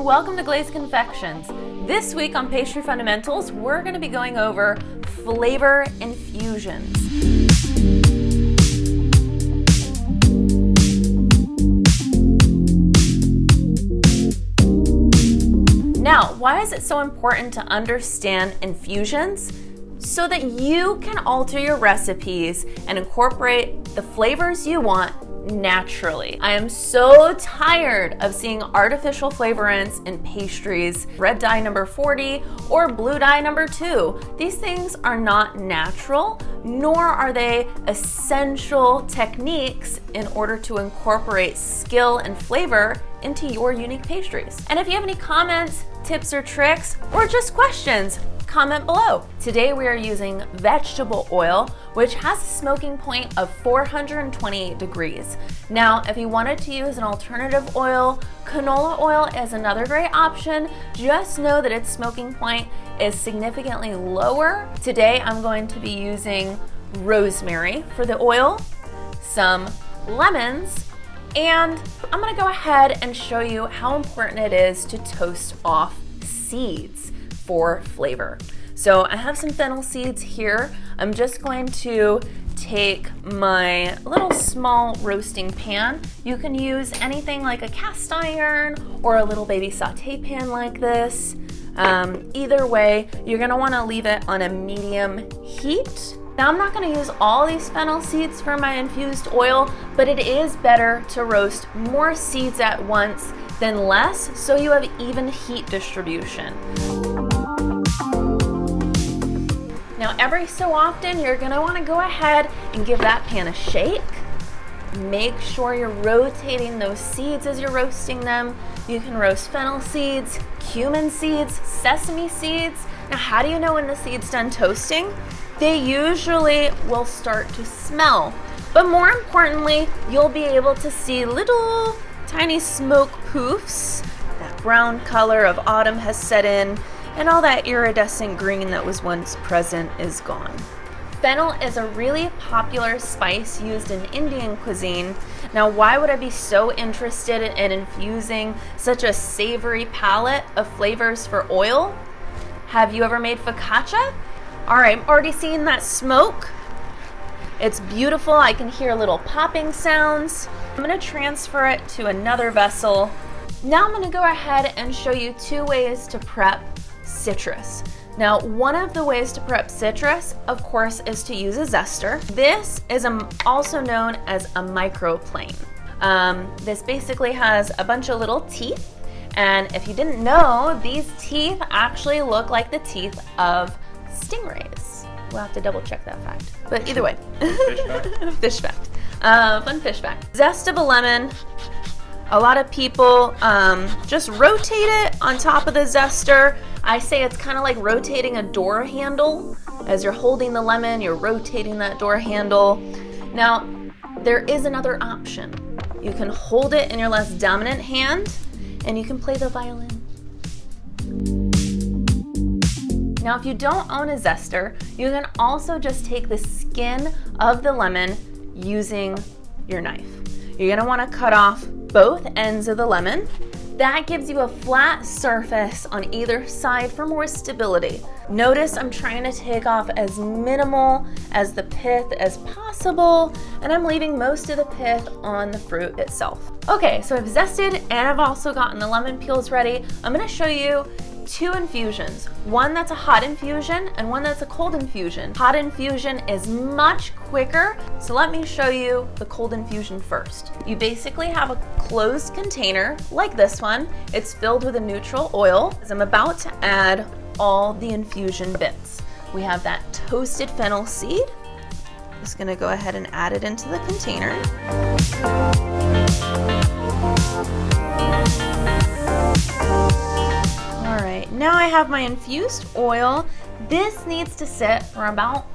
welcome to Glazed Confections. This week on Pastry Fundamentals, we're going to be going over flavor infusions. Now, why is it so important to understand infusions? So that you can alter your recipes and incorporate the flavors you want naturally. I am so tired of seeing artificial flavorants in pastries, red dye number 40 or blue dye number 2. These things are not natural, nor are they essential techniques in order to incorporate skill and flavor into your unique pastries. And if you have any comments, tips or tricks, or just questions, comment below. Today we are using vegetable oil, which has a smoking point of 428 degrees. Now, if you wanted to use an alternative oil, canola oil is another great option. Just know that its smoking point is significantly lower. Today I'm going to be using rosemary for the oil, some lemons, and I'm gonna go ahead and show you how important it is to toast off seeds for flavor. So I have some fennel seeds here. I'm just going to take my little small roasting pan. You can use anything like a cast iron or a little baby saute pan like this. Either way, you're gonna wanna leave it on a medium heat. Now I'm not gonna use all these fennel seeds for my infused oil, but it is better to roast more seeds at once than less, so you have even heat distribution. Now every so often you're gonna wanna go ahead and give that pan a shake. Make sure you're rotating those seeds as you're roasting them. You can roast fennel seeds, cumin seeds, sesame seeds. Now how do you know when the seed's done toasting? They usually will start to smell, but more importantly, you'll be able to see little tiny smoke poofs. That brown color of autumn has set in, and all that iridescent green that was once present is gone. Fennel is a really popular spice used in Indian cuisine. Now, why would I be so interested in infusing such a savory palette of flavors for oil? Have you ever made focaccia? All right, I'm already seeing that smoke. It's beautiful. I can hear little popping sounds. I'm gonna transfer it to another vessel. Now I'm gonna go ahead and show you 2 ways to prep citrus. Now, one of the ways to prep citrus, of course, is to use a zester. This is also known as a microplane. This basically has a bunch of little teeth, and if you didn't know, these teeth actually look like the teeth of stingrays. We'll have to double check that fact. But either way, fish fact. Fun fish fact. Zest of a lemon. A lot of people just rotate it on top of the zester. I say it's kind of like rotating a door handle. As you're holding the lemon, you're rotating that door handle. Now, there is another option. You can hold it in your less dominant hand, and you can play the violin. Now, if you don't own a zester, you can also just take the skin of the lemon using your knife. You're gonna wanna cut off both ends of the lemon. That gives you a flat surface on either side for more stability. Notice I'm trying to take off as minimal as the pith as possible, and I'm leaving most of the pith on the fruit itself. Okay, so I've zested and I've also gotten the lemon peels ready. I'm gonna show you 2 infusions. One that's a hot infusion and one that's a cold infusion. Hot infusion is much quicker, so let me show you the cold infusion first. You basically have a closed container like this one. It's filled with a neutral oil. As I'm about to add all the infusion bits. We have that toasted fennel seed. Just gonna go ahead and add it into the container. All right, now I have my infused oil. This needs to sit for about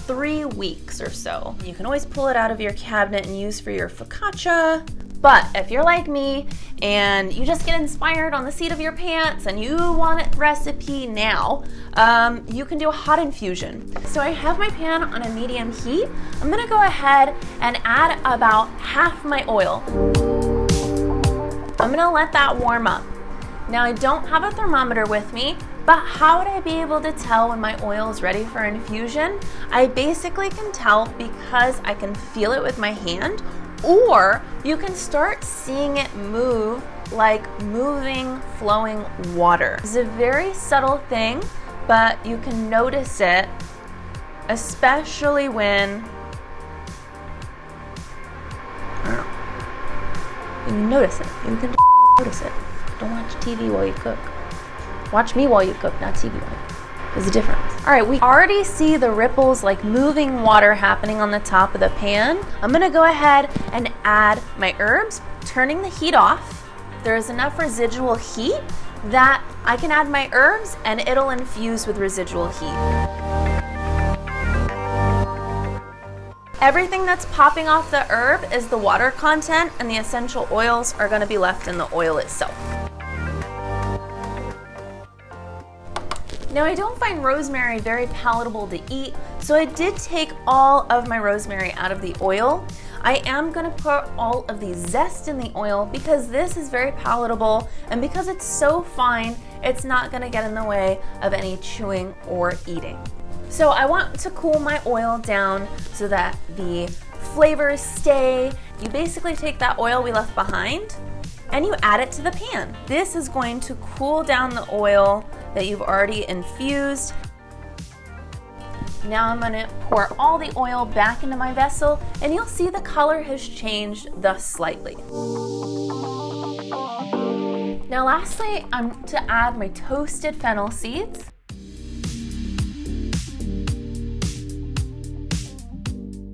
3 weeks or so. You can always pull it out of your cabinet and use for your focaccia. But if you're like me and you just get inspired on the seat of your pants and you want a recipe now, you can do a hot infusion. So I have my pan on a medium heat. I'm gonna go ahead and add about half my oil. I'm gonna let that warm up. Now I don't have a thermometer with me, but how would I be able to tell when my oil is ready for infusion? I basically can tell because I can feel it with my hand, or you can start seeing it move like moving, flowing water. It's a very subtle thing, but you can notice it, especially when you notice it. You can notice it. Don't watch TV while you cook. Watch me while you cook, not TV while you cook. There's a difference. All right, we already see the ripples like moving water happening on the top of the pan. I'm gonna go ahead and add my herbs, turning the heat off. There's enough residual heat that I can add my herbs and it'll infuse with residual heat. Everything that's popping off the herb is the water content, and the essential oils are gonna be left in the oil itself. Now I don't find rosemary very palatable to eat, so I did take all of my rosemary out of the oil. I am gonna put all of the zest in the oil because this is very palatable, and because it's so fine, it's not gonna get in the way of any chewing or eating. So I want to cool my oil down so that the flavors stay. You basically take that oil we left behind and you add it to the pan. This is going to cool down the oil that you've already infused. Now I'm gonna pour all the oil back into my vessel, and you'll see the color has changed thus slightly. Now lastly, I'm to add my toasted fennel seeds.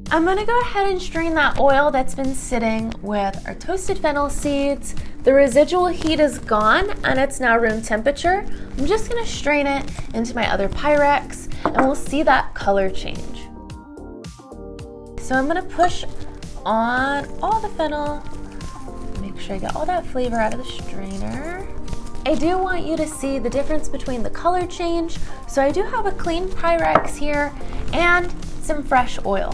I'm gonna go ahead and strain that oil that's been sitting with our toasted fennel seeds. The residual heat is gone and it's now room temperature. I'm just gonna strain it into my other Pyrex and we'll see that color change. So I'm gonna push on all the fennel, make sure I get all that flavor out of the strainer. I do want you to see the difference between the color change. So I do have a clean Pyrex here and some fresh oil.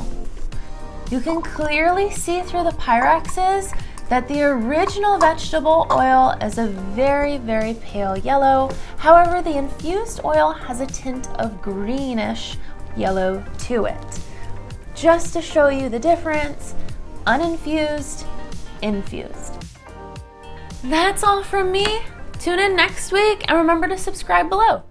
You can clearly see through the Pyrexes that the original vegetable oil is a very, very pale yellow. However, the infused oil has a tint of greenish yellow to it. Just to show you the difference, uninfused, infused. That's all from me. Tune in next week and remember to subscribe below.